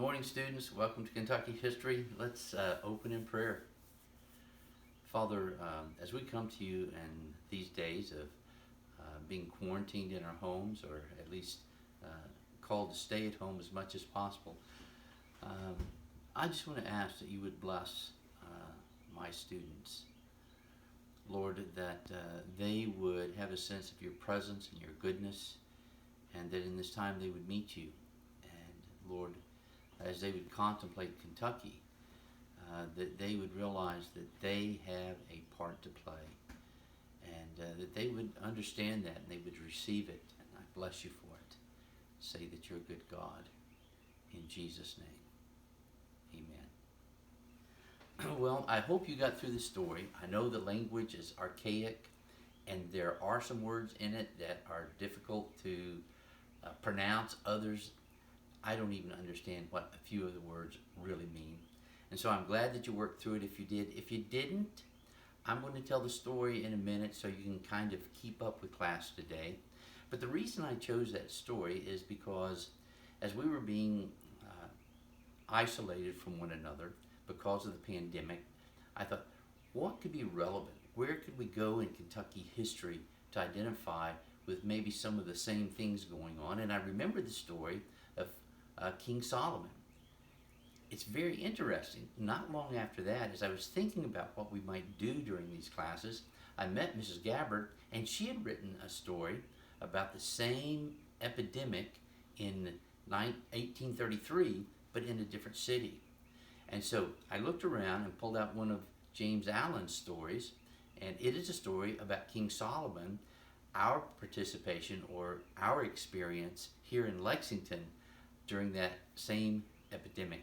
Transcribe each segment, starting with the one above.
morning, students. Welcome to Kentucky History. Let's open in prayer. Father, as we come to you in these days of being quarantined in our homes, or at least called to stay at home as much as possible, I just want to ask that you would bless my students. Lord, that they would have a sense of your presence and your goodness, and that in this time they would meet you. And Lord, as they would contemplate Kentucky, that they would realize that they have a part to play, and that they would understand that and they would receive it. And I bless you for it. Say that you're a good God. In Jesus' name, amen. Well, I hope you got through the story. I know the language is archaic, and there are some words in it that are difficult to pronounce. Others, I don't even understand what a few of the words really mean. And so I'm glad that you worked through it if you did. If you didn't, I'm going to tell the story in a minute so you can kind of keep up with class today. But the reason I chose that story is because as we were being isolated from one another because of the pandemic, I thought, what could be relevant? Where could we go in Kentucky history to identify with maybe some of the same things going on? And I remember the story of King Solomon. It's very interesting. Not long after that, as I was thinking about what we might do during these classes, I met Mrs. Gabbard, and she had written a story about the same epidemic in 1833, but in a different city. And so I looked around and pulled out one of James Allen's stories, and it is a story about King Solomon, our participation or our experience here in Lexington during that same epidemic.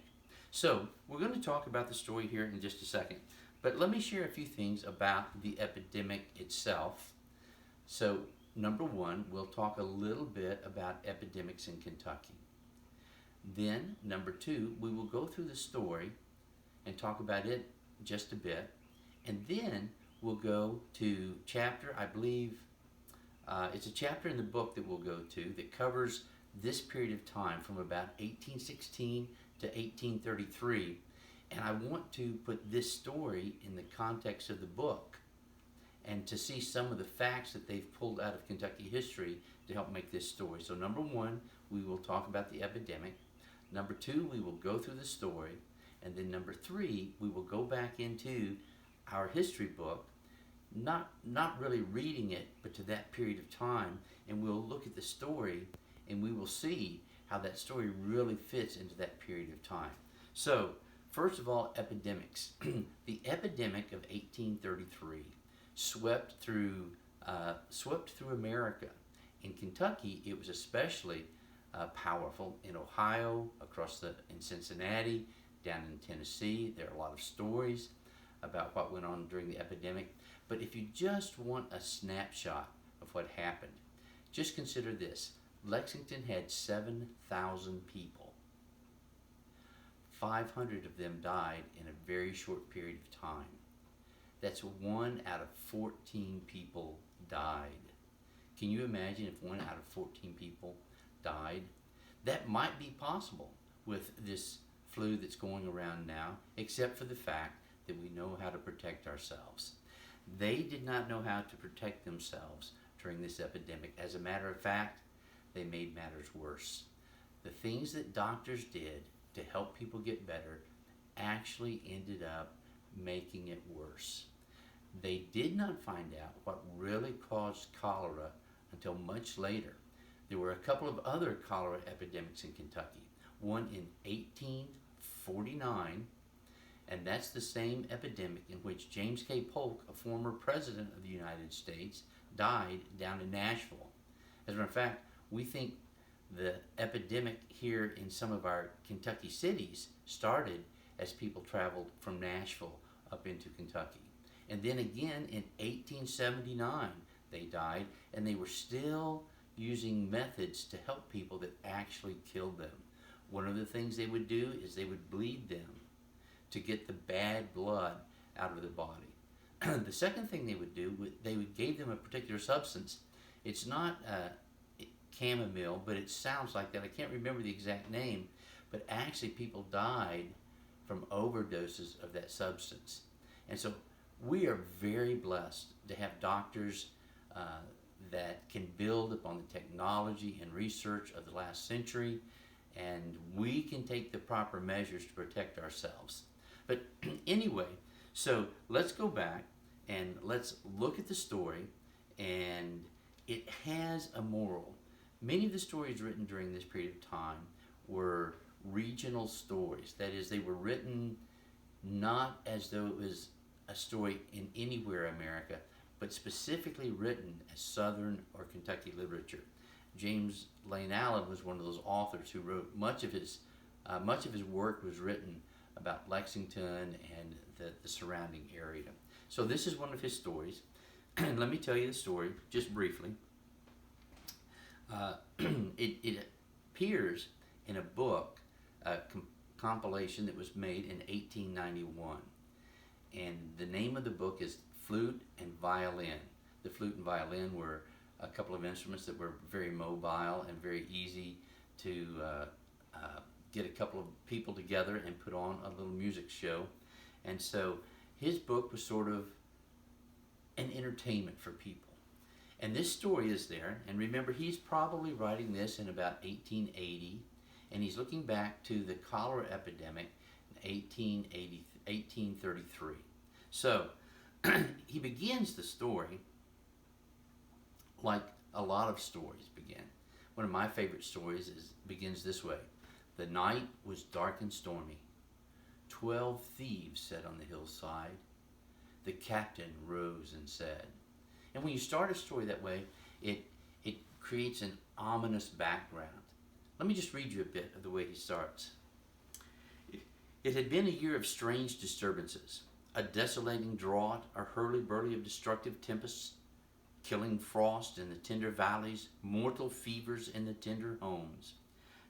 So we're going to talk about the story here in just a second, but let me share a few things about the epidemic itself. So number one, we'll talk a little bit about epidemics in Kentucky. Then number two, we will go through the story and talk about it just a bit, and then we'll go to chapter, I believe it's a chapter in the book that we'll go to that covers this period of time from about 1816 to 1833, and I want to put this story in the context of the book and to see some of the facts that they've pulled out of Kentucky history to help make this story. So number one, we will talk about the epidemic. Number two, we will go through the story. And then number three, we will go back into our history book, not really reading it, but to that period of time, and we'll look at the story and we will see how that story really fits into that period of time. So, first of all, epidemics. The epidemic of 1833 swept through America. In Kentucky, it was especially powerful. In Ohio, in Cincinnati, down in Tennessee, there are a lot of stories about what went on during the epidemic. But if you just want a snapshot of what happened, just consider this. Lexington had 7,000 people. 500 of them died in a very short period of time. That's 1 out of 14 people died. Can you imagine if 1 out of 14 people died? That might be possible with this flu that's going around now, except for the fact that we know how to protect ourselves. They did not know how to protect themselves during this epidemic. As a matter of fact, they made matters worse. The things that doctors did to help people get better actually ended up making it worse. They did not find out what really caused cholera until much later. There were a couple of other cholera epidemics in Kentucky. One in 1849, and that's the same epidemic in which James K. Polk, a former president of the United States, died down in Nashville. As a matter of fact, we think the epidemic here in some of our Kentucky cities started as people traveled from Nashville up into Kentucky. And then again in 1879 they died, and they were still using methods to help people that actually killed them. One of the things they would do is they would bleed them to get the bad blood out of the body. The second thing they would do, they would give them a particular substance. It's not chamomile, but it sounds like that. I can't remember the exact name, but actually people died from overdoses of that substance. And so we are very blessed to have doctors uh, that can build upon the technology and research of the last century, and we can take the proper measures to protect ourselves. But anyway, so let's go back and let's look at the story, and it has a moral. Many of the stories written during this period of time were regional stories. That is, they were written not as though it was a story in anywhere America, but specifically written as Southern or Kentucky literature. James Lane Allen was one of those authors who wrote much of his work was written about Lexington and the surrounding area. So this is one of his stories. Let me tell you the story just briefly. It appears in a book, a compilation that was made in 1891. And the name of the book is Flute and Violin. The flute and violin were a couple of instruments that were very mobile and very easy to get a couple of people together and put on a little music show. And so his book was sort of an entertainment for people. And this story is there, and remember, he's probably writing this in about 1880, and he's looking back to the cholera epidemic in 1833. So he begins the story like a lot of stories begin. One of my favorite stories begins this way. The night was dark and stormy. 12 thieves sat on the hillside. The captain rose and said. And when you start a story that way, it creates an ominous background. Let me just read you a bit of the way he starts. It had been a year of strange disturbances, a desolating drought, a hurly-burly of destructive tempests, killing frost in the tender valleys, mortal fevers in the tender homes.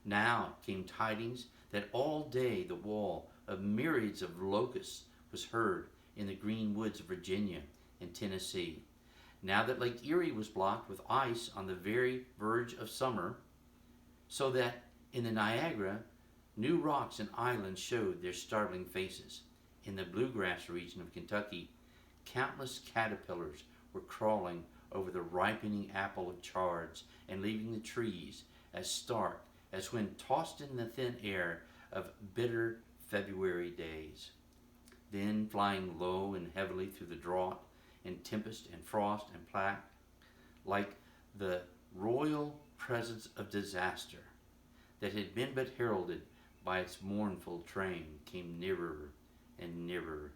Now came tidings that all day the wall of myriads of locusts was heard in the green woods of Virginia and Tennessee. Now that Lake Erie was blocked with ice on the very verge of summer, so that in the Niagara, new rocks and islands showed their startling faces. In the bluegrass region of Kentucky, countless caterpillars were crawling over the ripening apple chards and leaving the trees as stark as when tossed in the thin air of bitter February days. Then, flying low and heavily through the drought and tempest and frost and plague, like the royal presence of disaster that had been but heralded by its mournful train, came nearer and nearer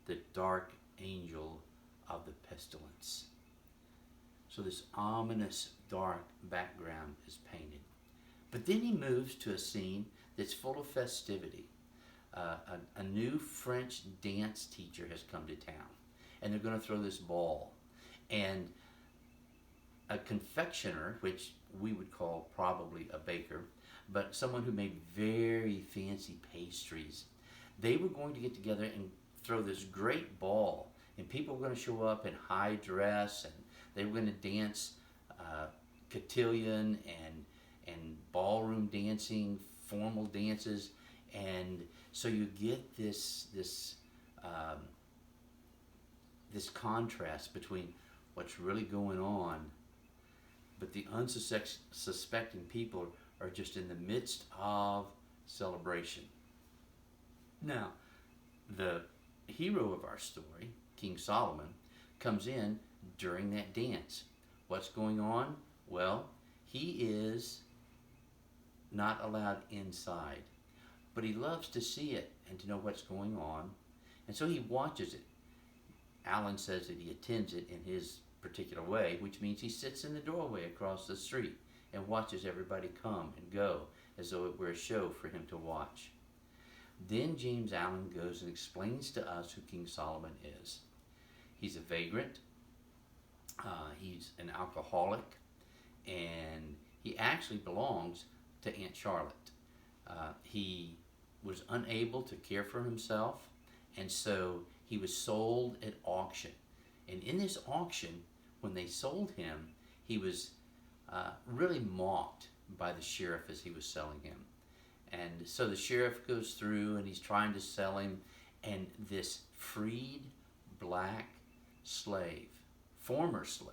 the dark angel of the pestilence. So this ominous dark background is painted. But then he moves to a scene that's full of festivity. A new French dance teacher has come to town, and they're going to throw this ball. And a confectioner, which we would call probably a baker, but someone who made very fancy pastries, they were going to get together and throw this great ball, and people were going to show up in high dress, and they were going to dance cotillion and ballroom dancing, formal dances, and so you get this contrast between what's really going on, but the unsuspecting people are just in the midst of celebration. Now, the hero of our story, King Solomon, comes in during that dance. What's going on? Well, he is not allowed inside, but he loves to see it and to know what's going on, and so he watches it. Allen says that he attends it in his particular way, which means he sits in the doorway across the street and watches everybody come and go as though it were a show for him to watch. Then James Allen goes and explains to us who King Solomon is. He's a vagrant, he's an alcoholic, and he actually belongs to Aunt Charlotte. He was unable to care for himself, and so he was sold at auction. And in this auction, when they sold him, he was really mocked by the sheriff as he was selling him. And so the sheriff goes through and he's trying to sell him, and this freed black slave, former slave,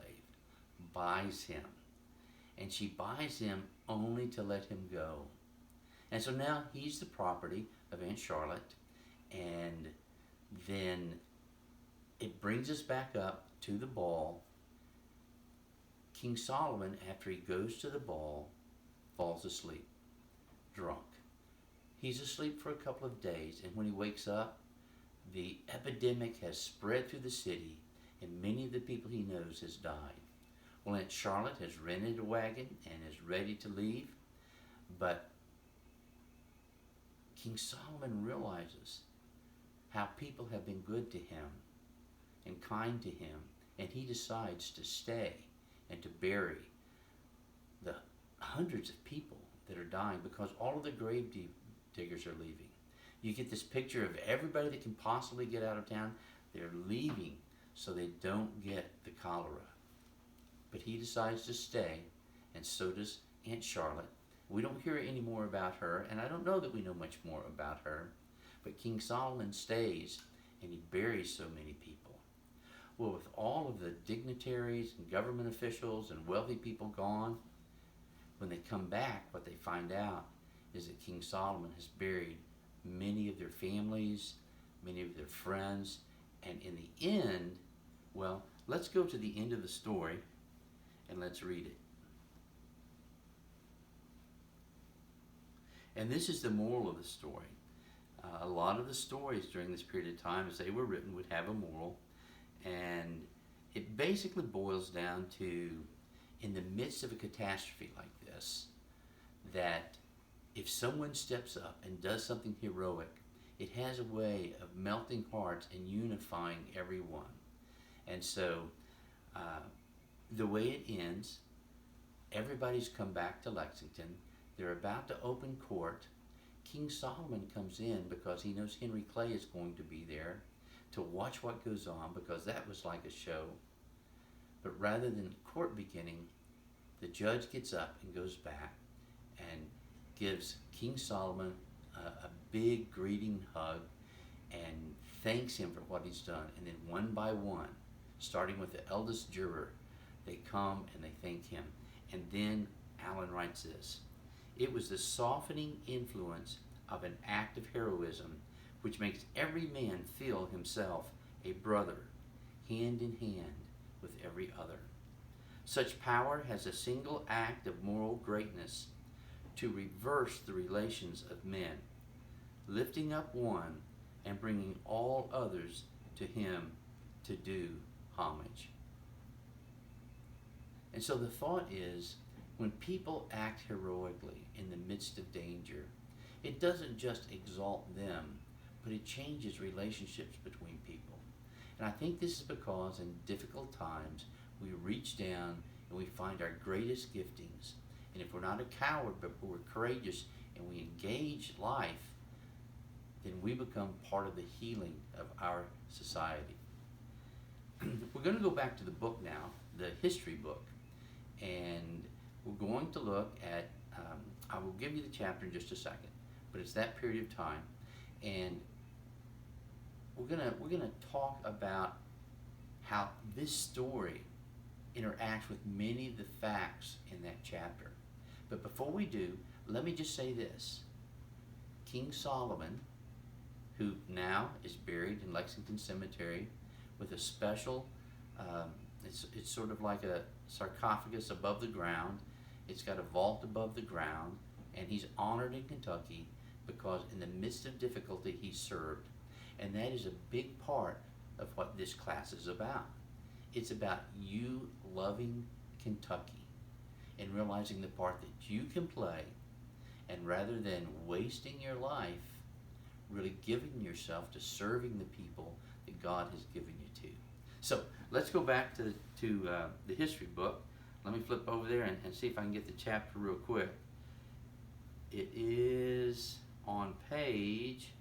buys him. And she buys him only to let him go. And so now he's the property of Aunt Charlotte. And then it brings us back up to the ball. King Solomon, after he goes to the ball, falls asleep, drunk. He's asleep for a couple of days, and when he wakes up, the epidemic has spread through the city, and many of the people he knows has died. Well, Aunt Charlotte has rented a wagon and is ready to leave, but King Solomon realizes how people have been good to him and kind to him, and he decides to stay and to bury the hundreds of people that are dying because all of the grave diggers are leaving. You get this picture of everybody that can possibly get out of town. They're leaving so they don't get the cholera. But he decides to stay, and so does Aunt Charlotte. We don't hear any more about her, and I don't know that we know much more about her. But King Solomon stays, and he buries so many people. Well, with all of the dignitaries and government officials and wealthy people gone, when they come back, what they find out is that King Solomon has buried many of their families, many of their friends, and in the end, well, let's go to the end of the story and let's read it. And this is the moral of the story. A lot of the stories during this period of time, as they were written, would have a moral, and it basically boils down to, in the midst of a catastrophe like this, that if someone steps up and does something heroic, it has a way of melting hearts and unifying everyone. And so the way it ends, everybody's come back to Lexington. They're about to open court. King Solomon comes in because he knows Henry Clay is going to be there to watch what goes on, because that was like a show. But rather than court beginning, the judge gets up and goes back and gives King Solomon a big greeting hug and thanks him for what he's done. And then one by one, starting with the eldest juror, they come and they thank him. And then Allen writes this: "It was the softening influence of an act of heroism which makes every man feel himself a brother, hand in hand with every other. Such power has a single act of moral greatness to reverse the relations of men, lifting up one and bringing all others to him to do homage." And so the thought is, when people act heroically in the midst of danger, it doesn't just exalt them, but it changes relationships between people. And I think this is because in difficult times, we reach down and we find our greatest giftings. And if we're not a coward, but we're courageous and we engage life, then we become part of the healing of our society. We're going to go back to the book now, the history book, and we're going to look at, I will give you the chapter in just a second, but it's that period of time, and we're gonna talk about how this story interacts with many of the facts in that chapter. But before we do, let me just say this: King Solomon, who now is buried in Lexington Cemetery with a special, it's sort of like a sarcophagus above the ground. It's got a vault above the ground, and he's honored in Kentucky because in the midst of difficulty he served. And that is a big part of what this class is about. It's about you loving Kentucky and realizing the part that you can play, and rather than wasting your life, really giving yourself to serving the people that God has given you to. So let's go back to the history book. Let me flip over there and see if I can get the chapter real quick. It is on page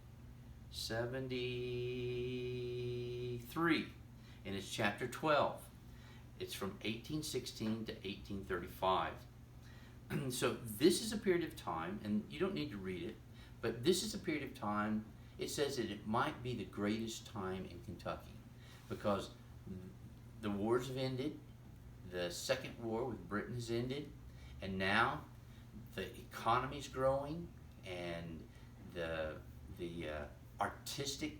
73, and it's chapter 12. It's from 1816 to 1835. So this is a period of time, and you don't need to read it, But this is a period of time, it says that it might be the greatest time in Kentucky because the wars have ended, the Second War with Britain has ended, and now the economy's growing, and the artistic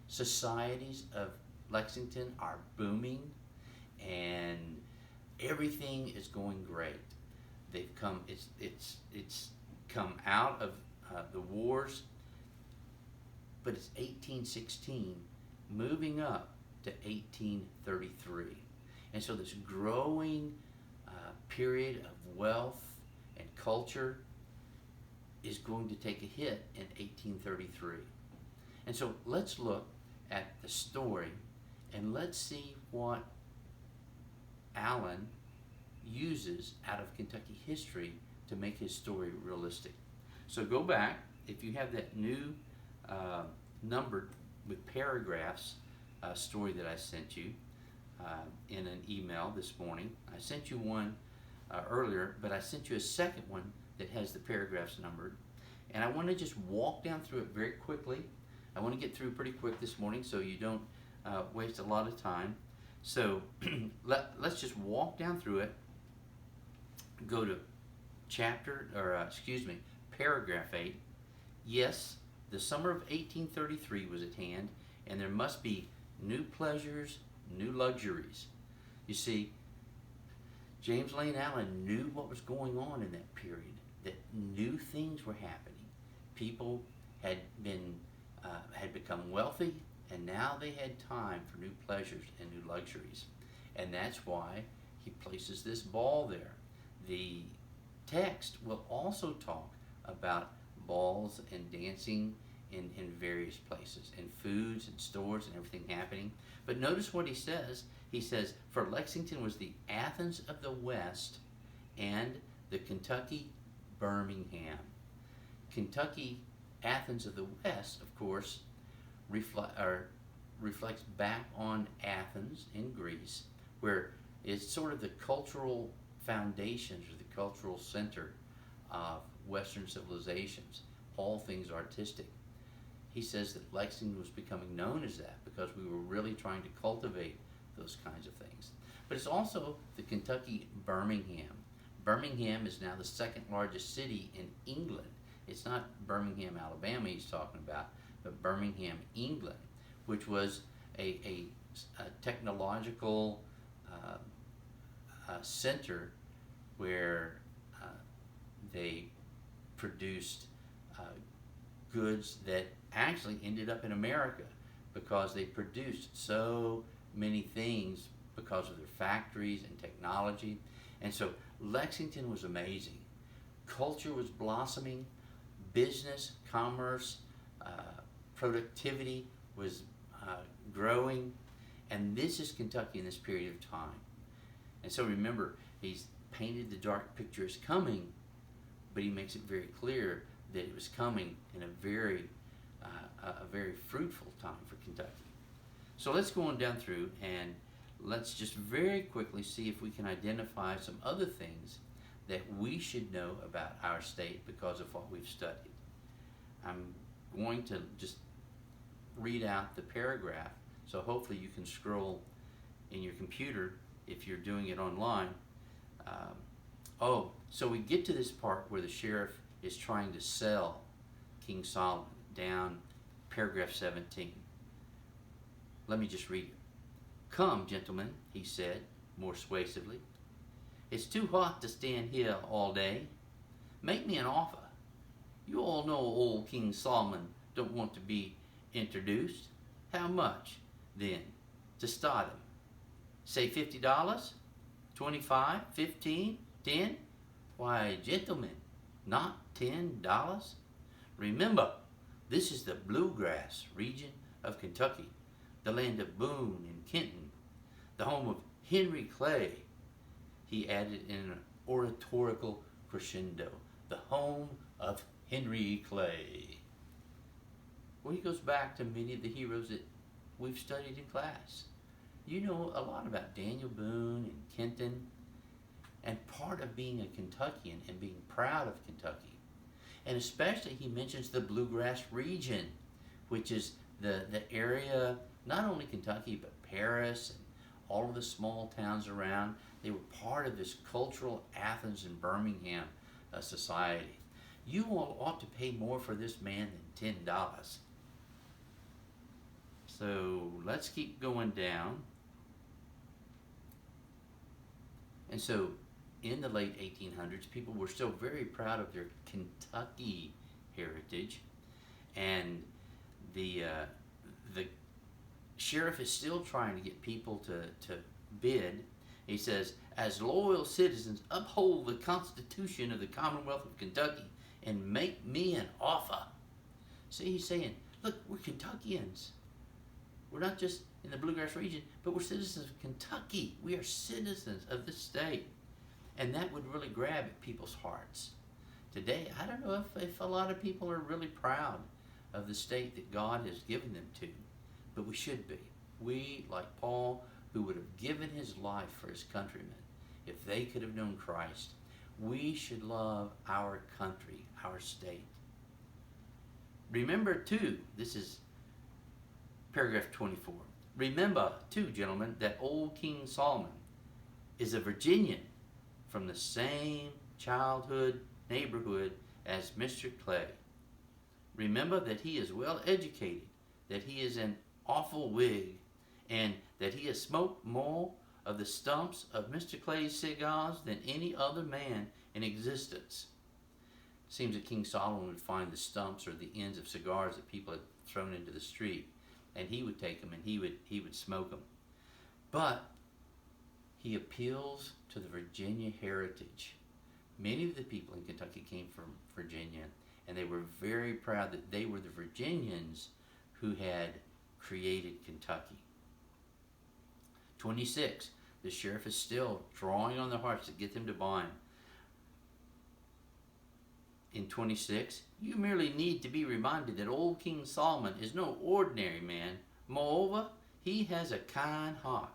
societies of Lexington are booming, and everything is going great. They've come. It's come out of the wars, but it's 1816, moving up to 1833, and so this growing period of wealth and culture is going to take a hit in 1833. And so let's look at the story and let's see what Allen uses out of Kentucky history to make his story realistic. So go back, if you have that new numbered with paragraphs story that I sent you in an email this morning. I sent you one earlier, but I sent you a second one that has the paragraphs numbered. And I want to just walk down through it very quickly. I want to get through pretty quick this morning so you don't waste a lot of time. So let's just walk down through it. Go to paragraph 8. Yes, the summer of 1833 was at hand, and there must be new pleasures, new luxuries. You see, James Lane Allen knew what was going on in that period, that new things were happening. People had become wealthy, and now they had time for new pleasures and new luxuries. And that's why he places this ball there. The text will also talk about balls and dancing in various places, and foods and stores and everything happening. But notice what he says. He says, for Lexington was the Athens of the West and the Kentucky Birmingham. Kentucky, Athens of the West, of course, reflects back on Athens in Greece, where it's sort of the cultural foundations or the cultural center of Western civilizations, all things artistic. He says that Lexington was becoming known as that because we were really trying to cultivate those kinds of things. But it's also the Kentucky Birmingham. Birmingham is now the second largest city in England. It's not Birmingham, Alabama he's talking about, but Birmingham, England, which was a technological center where they produced goods that actually ended up in America because they produced so many things because of their factories and technology. And so Lexington was amazing. Culture was blossoming, business, commerce, productivity was growing, and this is Kentucky in this period of time. And so remember, he's painted the dark picture as coming, but he makes it very clear that it was coming in a very fruitful time for Kentucky. So let's go on down through and let's just very quickly see if we can identify some other things that we should know about our state because of what we've studied. I'm going to just read out the paragraph, so hopefully you can scroll in your computer if you're doing it online. So we get to this part where the sheriff is trying to sell King Solomon, down paragraph 17. Let me just read it. Come, gentlemen, he said more suasively. It's too hot to stand here all day. Make me an offer. You all know old King Solomon don't want to be introduced. How much, then, to start him? Say $50? 25? 15? 10? Why, gentlemen, not $10? Remember, this is the bluegrass region of Kentucky, the land of Boone and Kenton, the home of Henry Clay. He added in an oratorical crescendo, the home of Henry Clay. Well, he goes back to many of the heroes that we've studied in class. You know a lot about Daniel Boone and Kenton, and part of being a Kentuckian and being proud of Kentucky And especially he mentions the bluegrass region, which is the area, not only Kentucky, but Paris and all of the small towns around. They were part of this cultural Athens and Birmingham society. You all ought to pay more for this man than $10. So let's keep going down. And so in the late 1800s, people were still very proud of their Kentucky heritage, and the sheriff is still trying to get people to bid. He says, as loyal citizens, uphold the Constitution of the Commonwealth of Kentucky and make me an offer. See, he's saying, look, we're Kentuckians. We're not just in the bluegrass region, but we're citizens of Kentucky. We are citizens of this state. And that would really grab at people's hearts. Today, I don't know if a lot of people are really proud of the state that God has given them to, but we should be. We, like Paul, who would have given his life for his countrymen, if they could have known Christ, we should love our country, our state. Remember, too, this is paragraph 24. Remember, too, gentlemen, that old King Solomon is a Virginian from the same childhood neighborhood as Mr. Clay. Remember that he is well educated, that he is an awful Whig, and that he has smoked more of the stumps of Mr. Clay's cigars than any other man in existence. Seems that King Solomon would find the stumps or the ends of cigars that people had thrown into the street, and he would take them and he would smoke them. But he appeals to the Virginia heritage. Many of the people in Kentucky came from Virginia, and they were very proud that they were the Virginians who had created Kentucky. 26. The sheriff is still drawing on their hearts to get them to bind. In 26, you merely need to be reminded that old King Solomon is no ordinary man. Moreover, he has a kind heart.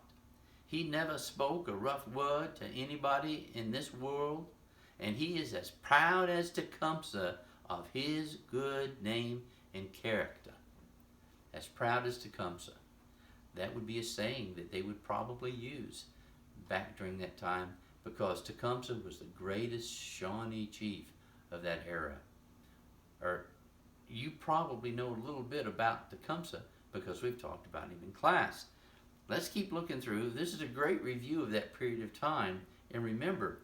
He never spoke a rough word to anybody in this world, and he is as proud as Tecumseh of his good name and character. As proud as Tecumseh. That would be a saying that they would probably use back during that time, because Tecumseh was the greatest Shawnee chief of that era. Or you probably know a little bit about Tecumseh because we've talked about him in class. Let's keep looking through. This is a great review of that period of time. And remember,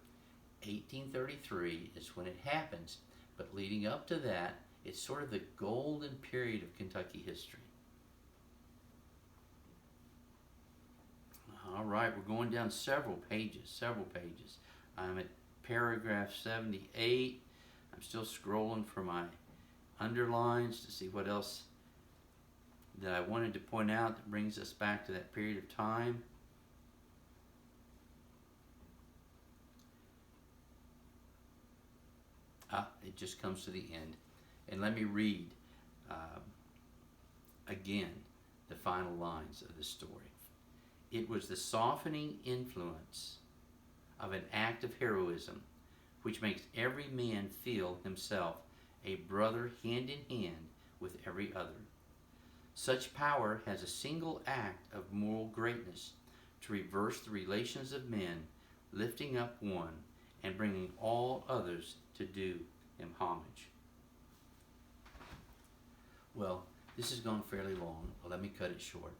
1833 is when it happens. But leading up to that, it's sort of the golden period of Kentucky history. All right, we're going down several pages. I'm at paragraph 78. I'm still scrolling for my underlines to see what else that I wanted to point out that brings us back to that period of time. It just comes to the end. And let me read again the final lines of the story. It was the softening influence of an act of heroism which makes every man feel himself a brother hand in hand with every other. Such power has a single act of moral greatness to reverse the relations of men, lifting up one and bringing all others to do him homage. Well, this has gone fairly long. Let me cut it short.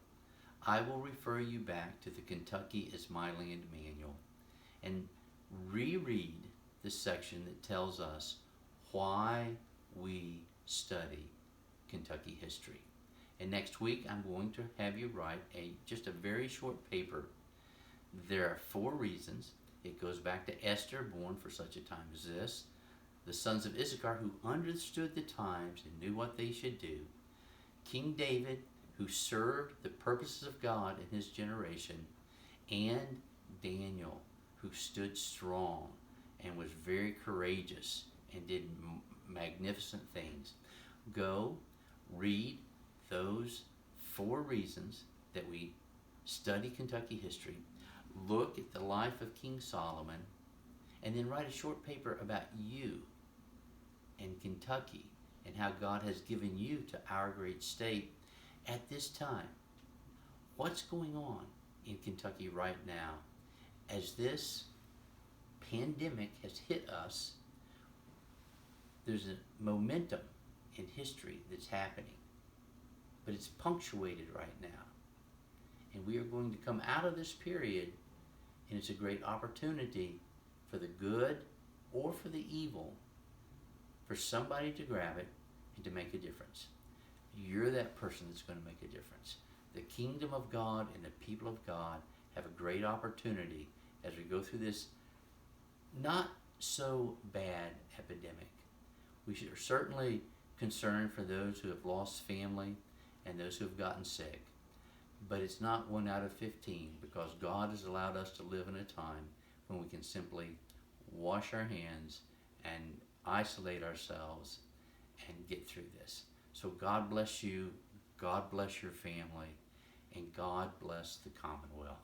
I will refer you back to the Kentucky is My Land manual and reread the section that tells us why we study Kentucky history. And next week I'm going to have you write just a very short paper. There are 4 reasons. It goes back to Esther, born for such a time as this, the sons of Issachar who understood the times and knew what they should do, King David who served the purposes of God in his generation, and Daniel who stood strong and was very courageous and did magnificent things. Go read those 4 reasons that we study Kentucky history. Look at the life of King Solomon, and then write a short paper about you and Kentucky and how God has given you to our great state at this time. What's going on in Kentucky right now as this pandemic has hit us? There's a momentum in history that's happening, but it's punctuated right now. And we are going to come out of this period, and it's a great opportunity for the good or for the evil, for somebody to grab it and to make a difference. You're that person that's going to make a difference. The kingdom of God and the people of God have a great opportunity as we go through this not so bad epidemic. We are certainly concerned for those who have lost family and those who have gotten sick. But it's not 1 out of 15, because God has allowed us to live in a time when we can simply wash our hands and isolate ourselves and get through this. So God bless you, God bless your family, and God bless the Commonwealth.